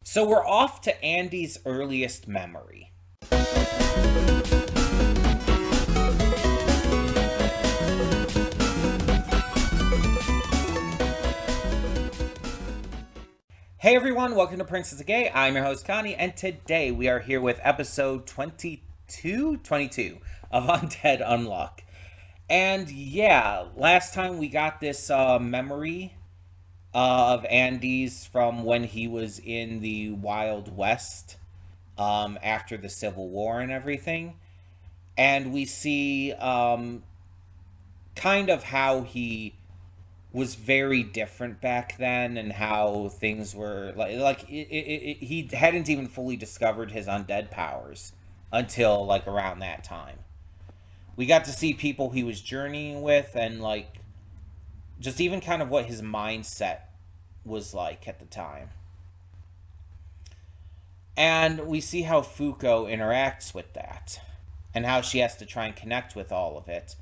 So we're off to Andy's earliest memory. Hey everyone, welcome to Princess of Gay. I'm your host Connie, and today we are here with episode 22 of Undead Unluck. And yeah, last time we got this memory of Andy's from when he was in the Wild West after the Civil War and everything. And we see kind of how he was very different back then and how things were he hadn't even fully discovered his undead powers until like around that time. We got to see people he was journeying with and like just even kind of what his mindset was like at the time. And we see how Fuko interacts with that and how she has to try and connect with all of it.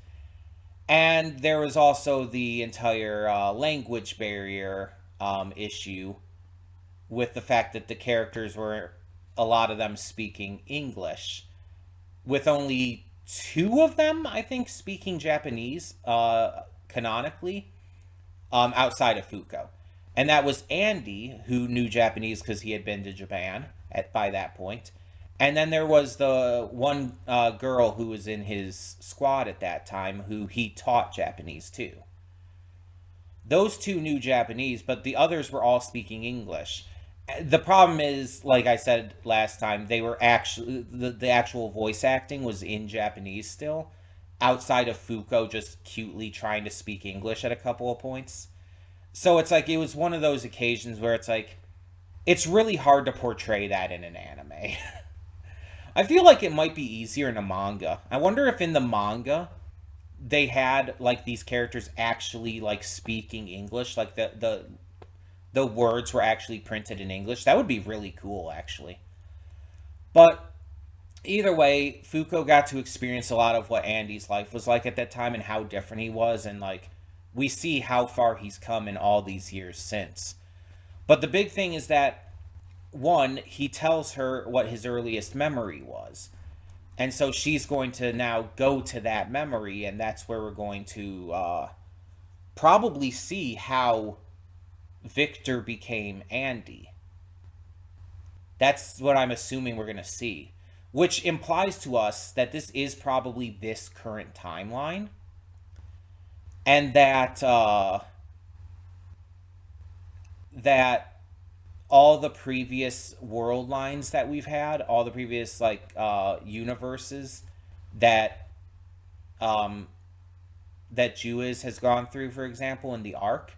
And there was also the entire language barrier issue with the fact that the characters were, a lot of them speaking English, with only two of them, I think, speaking Japanese canonically, outside of Fuko. And that was Andy, who knew Japanese because he had been to Japan by that point. And then there was the one girl who was in his squad at that time who he taught Japanese to. Those two knew Japanese, but the others were all speaking English. The problem is, like I said last time, they were actually the actual voice acting was in Japanese still, outside of Fuko just cutely trying to speak English at a couple of points. So it's like it was one of those occasions where it's like it's really hard to portray that in an anime. I feel like it might be easier in a manga. I wonder if in the manga they had like these characters actually like speaking English, like the words were actually printed in English. That would be really cool actually. But either way, Fuko got to experience a lot of what Andy's life was like at that time and how different he was, and like we see how far he's come in all these years since. But the big thing is that one, he tells her what his earliest memory was. And so she's going to now go to that memory, and that's where we're going to probably see how Victor became Andy. That's what I'm assuming we're going to see. Which implies to us that this is probably this current timeline. And that all the previous world lines that we've had, all the previous like universes that that Jewis has gone through, for example, in the arc,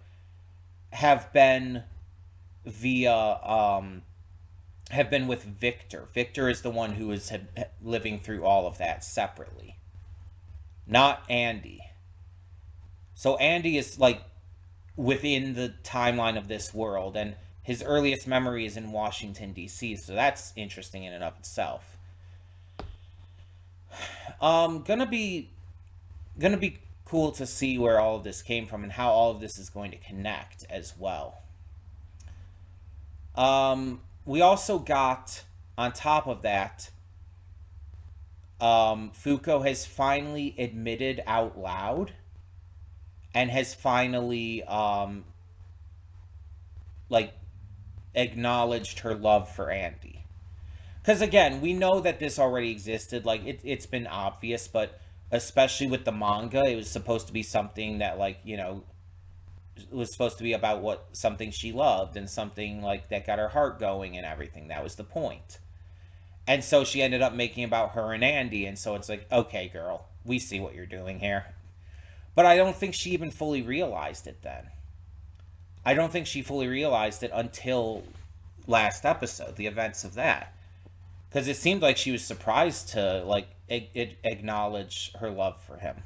have been via have been with Victor. Victor is the one who is living through all of that separately, not Andy. So Andy is like within the timeline of this world, and his earliest memory is in Washington, D.C., so that's interesting in and of itself. Gonna be cool to see where all of this came from and how all of this is going to connect as well. We also got, on top of that, Fuko has finally admitted out loud and has finally, like, acknowledged her love for Andy. Because again, we know that this already existed. Like it's been obvious, but especially with the manga, it was supposed to be something that like it was supposed to be about what something she loved and something like that got her heart going and everything. That was the point. And so she ended up making about her and Andy, and so it's like, okay, girl, we see what you're doing here. But I don't think she even fully realized it then. I don't think she fully realized it until last episode, the events of that. Because it seemed like she was surprised to, like, acknowledge her love for him.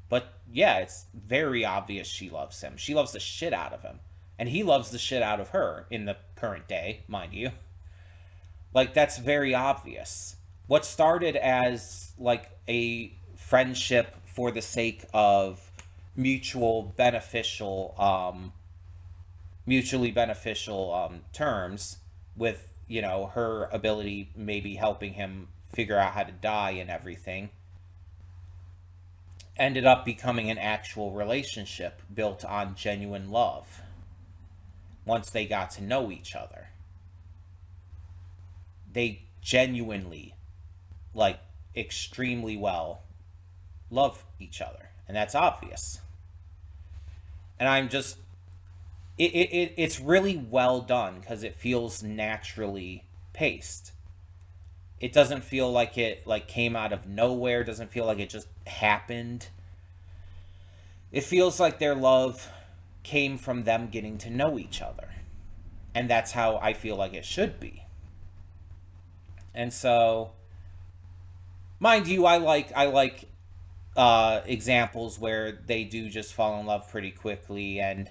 But, yeah, it's very obvious she loves him. She loves the shit out of him. And he loves the shit out of her in the current day, mind you. Like, that's very obvious. What started as, like, a friendship for the sake of mutually beneficial terms with, her ability maybe helping him figure out how to die and everything, ended up becoming an actual relationship built on genuine love once they got to know each other. They genuinely, like, extremely well love each other. And that's obvious. And I'm just, it's really well done because it feels naturally paced. It doesn't feel like it like came out of nowhere. It doesn't feel like it just happened. It feels like their love came from them getting to know each other. And that's how I feel like it should be. And so, mind you, I like examples where they do just fall in love pretty quickly, and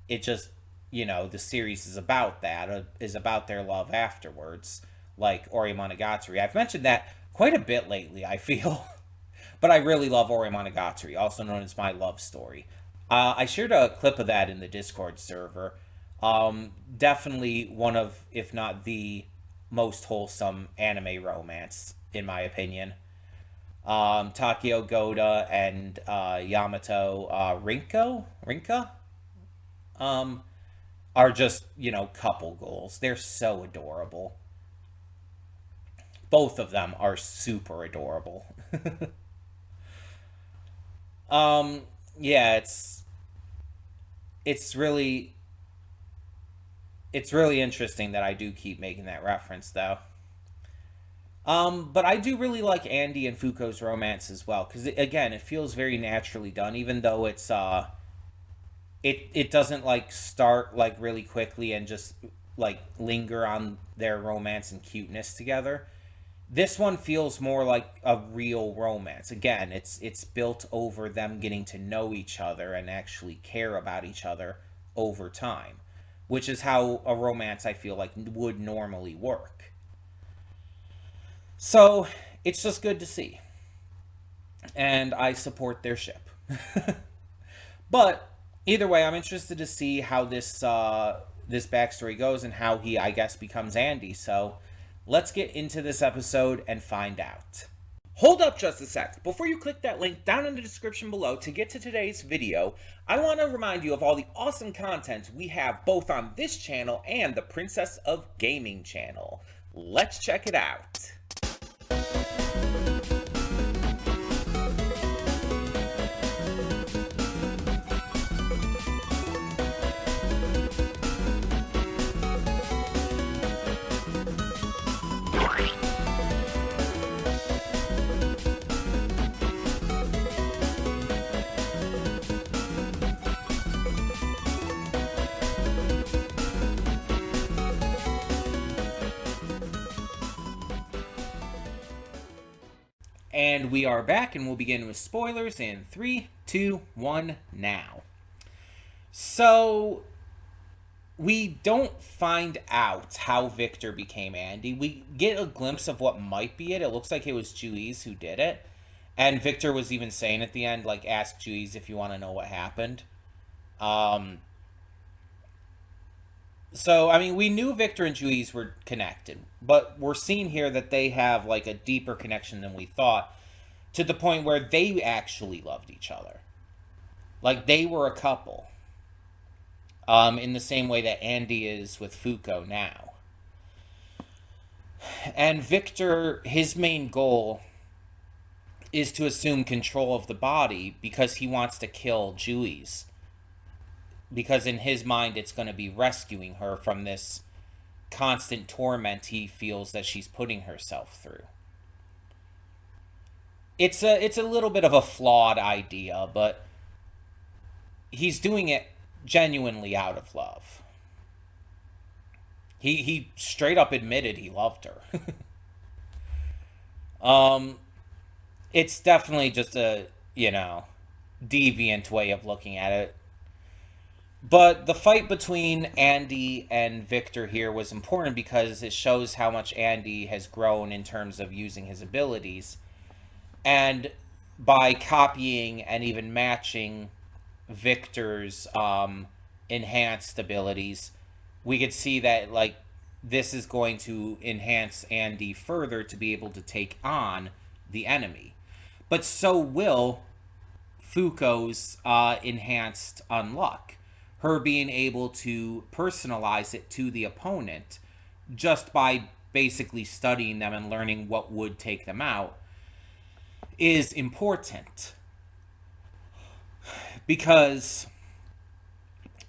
it just, the series is about that, is about their love afterwards, like Ori Monogatari. I've mentioned that quite a bit lately, I feel. But I really love Ori Monogatari, also known as My Love Story. I shared a clip of that in the Discord server. Definitely one of, if not the most wholesome anime romance, in my opinion. Takeo Goda and Yamato Rinka, are just, couple goals. They're so adorable. Both of them are super adorable. Yeah, it's really interesting that I do keep making that reference, though. But I do really like Andy and Fuko's romance as well, because again, it feels very naturally done, even though it doesn't like start like really quickly and just like linger on their romance and cuteness together. This one feels more like a real romance. Again, it's built over them getting to know each other and actually care about each other over time, which is how a romance I feel like would normally work. So, it's just good to see. And I support their ship. But either way, I'm interested to see how this backstory goes and how he, I guess, becomes Andy. So, let's get into this episode and find out. Hold up just a sec. Before you click that link down in the description below to get to today's video, I want to remind you of all the awesome content we have both on this channel and the Princess of Gaming channel. Let's check it out. And we are back, and we'll begin with spoilers in 3, 2, 1, now. So, we don't find out how Victor became Andy. We get a glimpse of what might be it. It looks like it was Juiz who did it. And Victor was even saying at the end, like, ask Juiz if you want to know what happened. So, I mean, we knew Victor and Juiz were connected, but we're seeing here that they have, like, a deeper connection than we thought, to the point where they actually loved each other. Like, they were a couple. In the same way that Andy is with Fuko now. And Victor, his main goal is to assume control of the body because he wants to kill Juiz. Because in his mind, it's going to be rescuing her from this constant torment he feels that she's putting herself through. It's a little bit of a flawed idea, but he's doing it genuinely out of love. He straight up admitted he loved her. It's definitely just a, deviant way of looking at it. But the fight between Andy and Victor here was important because it shows how much Andy has grown in terms of using his abilities. And by copying and even matching Victor's enhanced abilities, we could see that, like, this is going to enhance Andy further to be able to take on the enemy. But so will Fuko's enhanced unluck. Her being able to personalize it to the opponent just by basically studying them and learning what would take them out is important. Because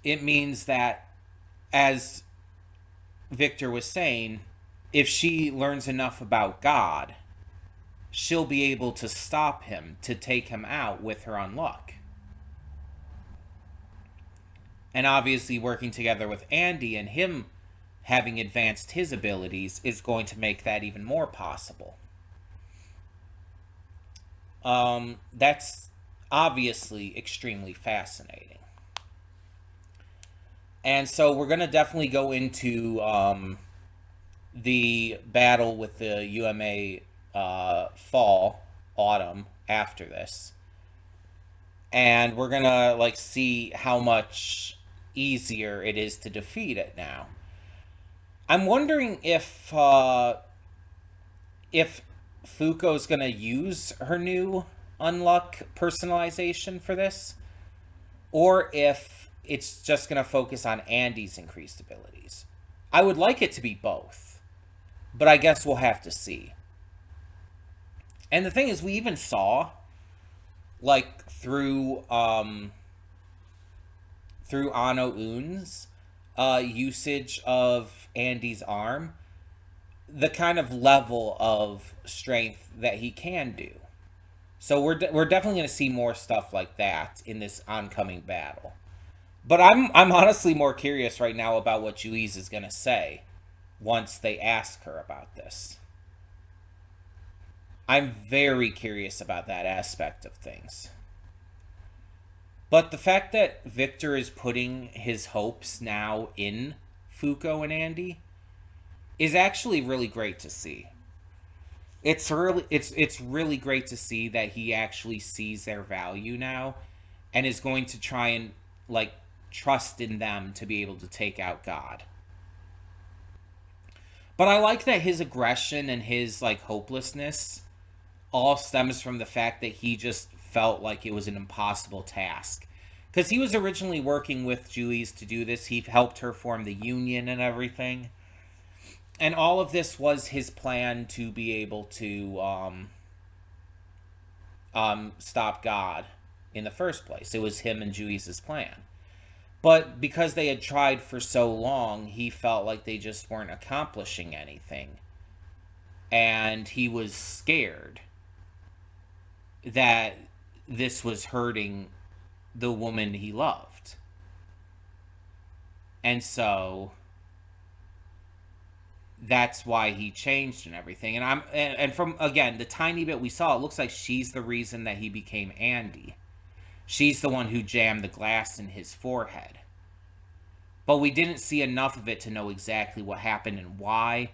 it means that, as Victor was saying, if she learns enough about God, she'll be able to stop him, to take him out with her unluck. And obviously working together with Andy and him having advanced his abilities is going to make that even more possible. That's obviously extremely fascinating. And so we're going to definitely go into the battle with the UMA autumn after this. And we're going to like see how much easier it is to defeat it now. I'm wondering if Fuko's going to use her new unluck personalization for this, or if it's just going to focus on Andy's increased abilities. I would like it to be both, but I guess we'll have to see. And the thing is, we even saw, like, through Ano Un's usage of Andy's arm, the kind of level of strength that he can do. So we're definitely going to see more stuff like that in this oncoming battle. But I'm honestly more curious right now about what Juiz is going to say once they ask her about this. I'm very curious about that aspect of things. But the fact that Victor is putting his hopes now in Fuko and Andy is actually really great to see. It's really great to see that he actually sees their value now and is going to try and like trust in them to be able to take out God. But I like that his aggression and his like hopelessness all stems from the fact that he just felt like it was an impossible task. Because he was originally working with Juiz to do this. He helped her form the union and everything. And all of this was his plan to be able to stop God in the first place. It was him and Juiz's plan. But because they had tried for so long, he felt like they just weren't accomplishing anything. And he was scared that this was hurting the woman he loved. And so that's why he changed and everything. And from, again, the tiny bit we saw, it looks like she's the reason that he became Andy. She's the one who jammed the glass in his forehead. But we didn't see enough of it to know exactly what happened and why.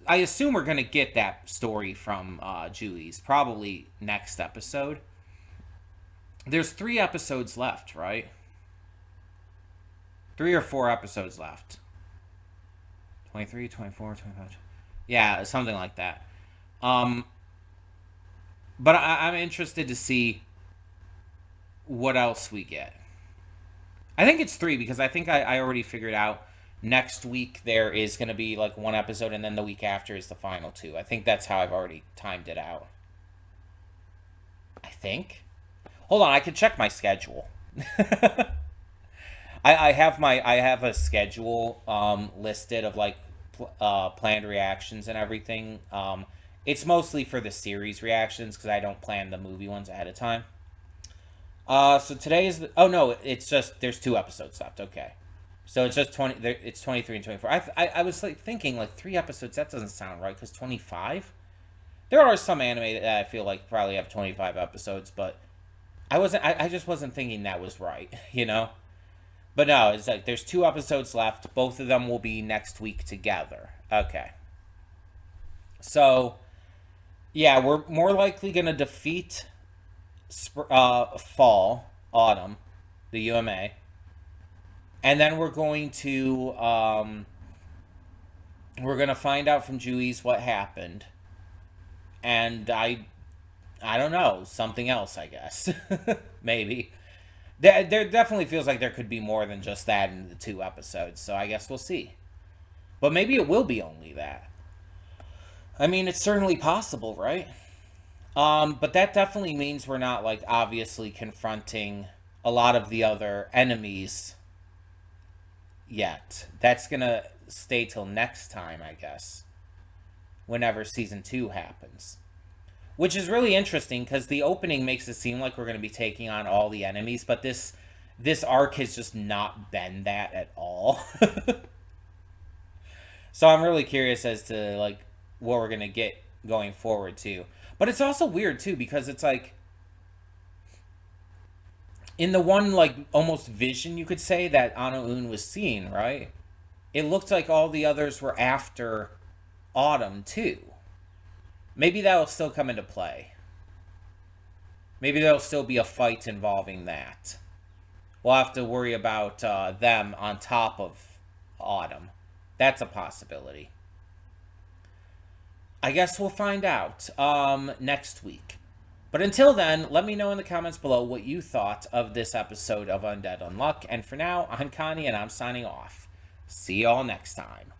I assume we're going to get that story from Juiz, probably next episode. There's 3 episodes left, right? 3 or 4 episodes left. 23, 24, 25. Yeah, something like that. But I'm interested to see what else we get. I think it's 3 because I think I already figured out next week there is going to be like 1 episode and then the week after is the final 2. I think that's how I've already timed it out. I think. Hold on, I can check my schedule. I have a schedule listed of like planned reactions and everything. It's mostly for the series reactions because I don't plan the movie ones ahead of time. So today is oh no, it's just there's 2 episodes left. Okay, so it's just 20. It's 23 and 24. I was like thinking like 3 episodes. That doesn't sound right because 25. There are some anime that I feel like probably have 25 episodes, but I just wasn't thinking that was right, you know? But no, it's like there's 2 episodes left. Both of them will be next week together. Okay. So, yeah, we're more likely going to defeat autumn, the UMA. And then we're going to We're gonna find out from Juice what happened, and I don't know, something else, I guess. Maybe. There definitely feels like there could be more than just that in the 2 episodes, so I guess we'll see. But maybe it will be only that. I mean, it's certainly possible, right? But that definitely means we're not, like, obviously confronting a lot of the other enemies yet. That's gonna stay till next time, I guess, whenever season 2 happens. Which is really interesting because the opening makes it seem like we're going to be taking on all the enemies, but this arc has just not been that at all. So I'm really curious as to like what we're going to get going forward too. But it's also weird too because it's like in the one like almost vision you could say that Ano-un was seeing, right? It looked like all the others were after Autumn too. Maybe that'll still come into play. Maybe there'll still be a fight involving that. We'll have to worry about them on top of Autumn. That's a possibility. I guess we'll find out next week. But until then, let me know in the comments below what you thought of this episode of Undead Unluck. And for now, I'm Connie and I'm signing off. See y'all next time.